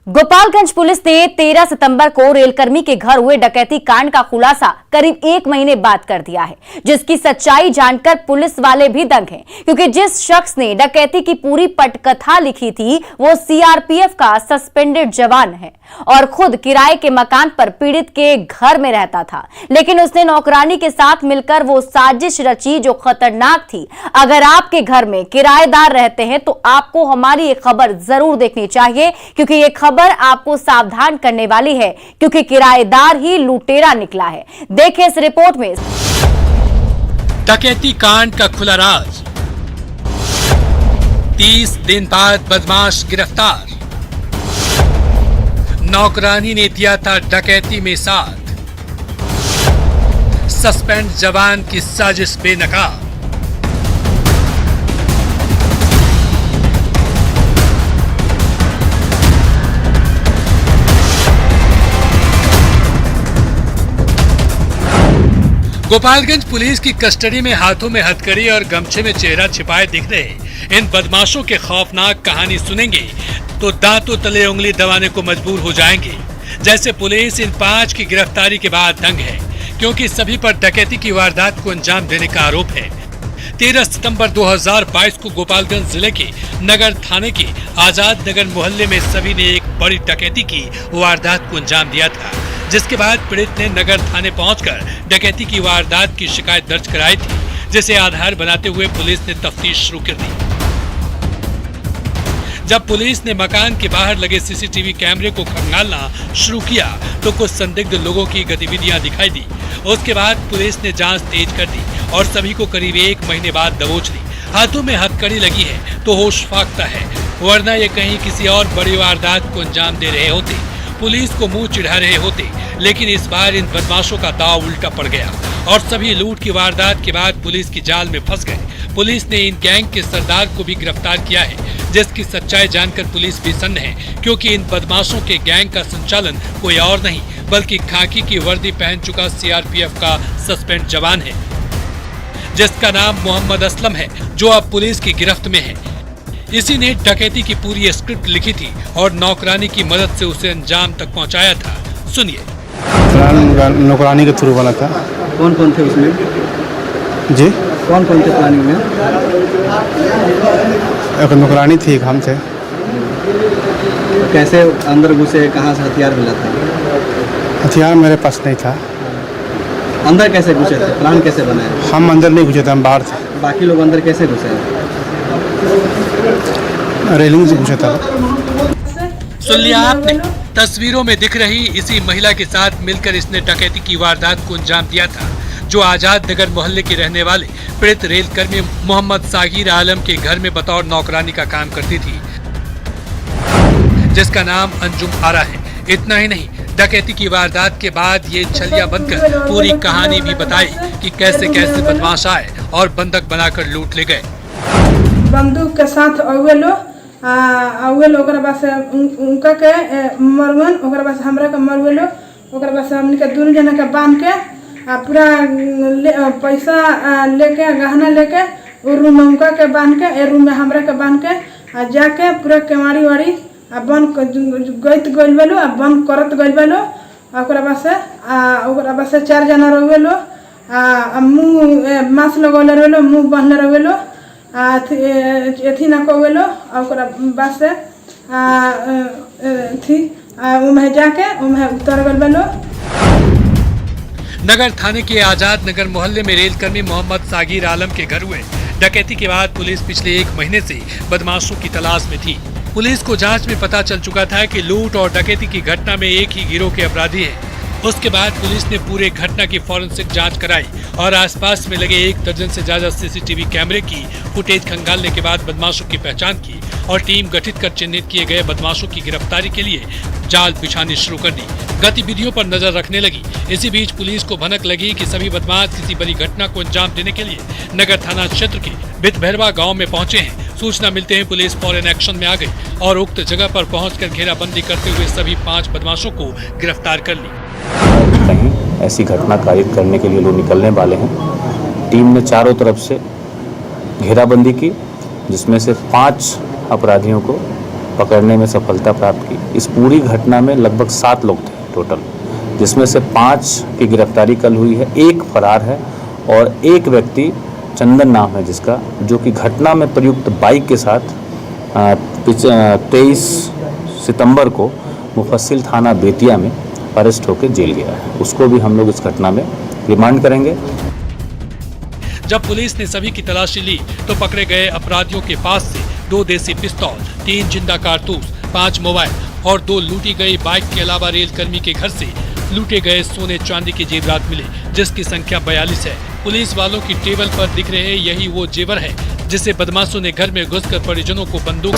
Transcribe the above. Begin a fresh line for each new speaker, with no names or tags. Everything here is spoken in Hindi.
गोपालगंज पुलिस ने 13 सितंबर को रेलकर्मी के घर हुए डकैती कांड का खुलासा करीब 1 महीने बाद कर दिया है, जिसकी सच्चाई जानकर पुलिस वाले भी दंग हैं, क्योंकि जिस शख्स ने डकैती की पूरी पटकथा लिखी थी वो सीआरपीएफ का सस्पेंडेड जवान है और खुद किराए के मकान पर पीड़ित के घर में रहता था। लेकिन उसने नौकरानी के साथ मिलकर वो साजिश रची जो खतरनाक थी। अगर आपके घर में किराएदार रहते हैं तो आपको हमारी ये खबर जरूर देखनी चाहिए, क्योंकि ये खबर आपको सावधान करने वाली है, क्योंकि किराएदार ही लुटेरा निकला है। देखिए इस रिपोर्ट में।
डकैती कांड का खुला राज। 30 दिन बाद बदमाश गिरफ्तार। नौकरानी ने दिया था डकैती में साथ। सस्पेंड जवान की साजिश बेनकाब। गोपालगंज पुलिस की कस्टडी में हाथों में हथकड़ी और गमछे में चेहरा छिपाए दिख रहे इन बदमाशों के खौफनाक कहानी सुनेंगे तो दांतों तले उंगली दबाने को मजबूर हो जाएंगे। जैसे पुलिस इन 5 की गिरफ्तारी के बाद दंग है, क्योंकि सभी पर डकैती की वारदात को अंजाम देने का आरोप है। 13 सितंबर 2022 को गोपालगंज जिले के नगर थाने के आजाद नगर मोहल्ले में सभी ने एक बड़ी डकैती की वारदात को अंजाम दिया था, जिसके बाद पीड़ित ने नगर थाने पहुंचकर डकैती की वारदात की शिकायत दर्ज कराई थी, जिसे आधार बनाते हुए पुलिस ने तफ्तीश शुरू कर दी। जब पुलिस ने मकान के बाहर लगे सीसीटीवी कैमरे को खंगालना शुरू किया तो कुछ संदिग्ध लोगों की गतिविधियां दिखाई दी। उसके बाद पुलिस ने जांच तेज कर दी और सभी को करीब 1 महीने बाद दबोच ली। हाथों में हथकड़ी लगी है तो होश फाकता है, वरना ये कहीं किसी और बड़ी वारदात को अंजाम दे रहे होते, पुलिस को मुंह चिढ़ा रहे होते। लेकिन इस बार इन बदमाशों का दांव उल्टा पड़ गया और सभी लूट की वारदात के बाद पुलिस की जाल में फंस गए। पुलिस ने इन गैंग के सरदार को भी गिरफ्तार किया है, जिसकी सच्चाई जानकर पुलिस भी सन्न है, क्योंकि इन बदमाशों के गैंग का संचालन कोई और नहीं बल्कि खाकी की वर्दी पहन चुका सीआरपीएफ का सस्पेंड जवान है, जिसका नाम मोहम्मद असलम है, जो अब पुलिस की गिरफ्त में है। इसी ने डकैती की पूरी स्क्रिप्ट लिखी थी और नौकरानी की मदद से उसे अंजाम तक पहुंचाया था। सुनिए।
नौकरानी के थ्रू बना था।
कौन कौन थे उसमें?
जी
कौन कौन थे प्लानिंग में?
एक नौकरानी थी, एक हम थे।
कैसे अंदर घुसे, कहाँ से हथियार मिला था?
हथियार मेरे पास नहीं था।
अंदर कैसे घुसे थे? प्लान कैसे बनाया?
हम अंदर नहीं घुसे थे, हम बाहर थे।
बाकी लोग अंदर कैसे घुसे?
रेलिंग से घुसा था।
सुन लिया आपने। तस्वीरों में दिख रही इसी महिला के साथ मिलकर इसने डकैती की वारदात को अंजाम दिया था, जो आजाद नगर मोहल्ले के रहने वाले पीड़ित रेलकर्मी मोहम्मद सागिर आलम के घर में बतौर नौकरानी का काम करती थी, जिसका नाम अंजुम आरा है। इतना ही नहीं, डकैती की वारदात के बाद ये छलिया बनकर पूरी कहानी भी बताई कि कैसे कैसे बदमाश आए और बंधक बनाकर लूट ले गए।
बंदूक के साथ अवेलो ओकरा बाद उनका के मरवन, ओकरा बाद हमरा के मरवेलो, ओकरा बाद हमनी के दोनों जना के बांध के पूरा पैसा लेके गहना लेके वो रूम में उनका के बांध के, ए रूम में हमरा के बांध के जाके पूरा केवाड़ी वाड़ी बंद गईत गइल बालो, बंद करत गइल बालो। ओकरा बाद से 4 जना रवेलो, मुँह मास्क लगौले रवेलो, मुँह बांधले रवेलो, एथी न कवेलो। ओकरा बाद से उमें जाके उमें उतर गइल बालो।
नगर थाने के आजाद नगर मोहल्ले में रेलकर्मी मोहम्मद सागिर आलम के घर हुए डकैती के बाद पुलिस पिछले 1 महीने से बदमाशों की तलाश में थी। पुलिस को जांच में पता चल चुका था कि लूट और डकैती की घटना में एक ही गिरोह के अपराधी हैं। उसके बाद पुलिस ने पूरे घटना की फॉरेंसिक जांच कराई और आसपास में लगे 1 दर्जन से ज्यादा सीसीटीवी कैमरे की फुटेज खंगालने के बाद बदमाशों की पहचान की और टीम गठित कर चिन्हित किए गए बदमाशों की गिरफ्तारी के लिए जाल बिछानी शुरू कर दी, गतिविधियों पर नजर रखने लगी। इसी बीच पुलिस को भनक लगी कि सभी बदमाश किसी बड़ी घटना को अंजाम देने के लिए नगर थाना क्षेत्र के बितभैरवा गाँव में पहुंचे हैं। सूचना मिलते ही पुलिस फौरन एक्शन में आ गई और उक्त जगह पर पहुंचकर घेराबंदी करते हुए सभी 5 बदमाशों को गिरफ्तार कर ली।
कहीं ऐसी घटना कारित करने के लिए लोग निकलने वाले हैं। टीम ने चारों तरफ से घेराबंदी की, जिसमें से 5 अपराधियों को पकड़ने में सफलता प्राप्त की। इस पूरी घटना में लगभग 7 लोग थे टोटल, जिसमें से 5 की गिरफ्तारी कल हुई है, 1 फरार है और 1 व्यक्ति चंदन नाम है जिसका, जो कि घटना में प्रयुक्त बाइक के साथ 23 सितंबर को मुफस्सिल थाना बेतिया में अरेस्ट होकर जेल गया है। उसको भी हम लोग इस घटना में रिमांड करेंगे।
जब पुलिस ने सभी की तलाशी ली तो पकड़े गए अपराधियों के पास से 2 देसी पिस्तौल, 3 जिंदा कारतूस, 5 मोबाइल और 2 लूटी गई बाइक के अलावा रेल कर्मी के घर से लूटे गए सोने चांदी के जेवरात मिले, जिसकी संख्या 42 है। पुलिस वालों की टेबल पर दिख रहे यही वो जेवर है जिसे बदमाशों ने घर में घुसकर परिजनों को बंदूक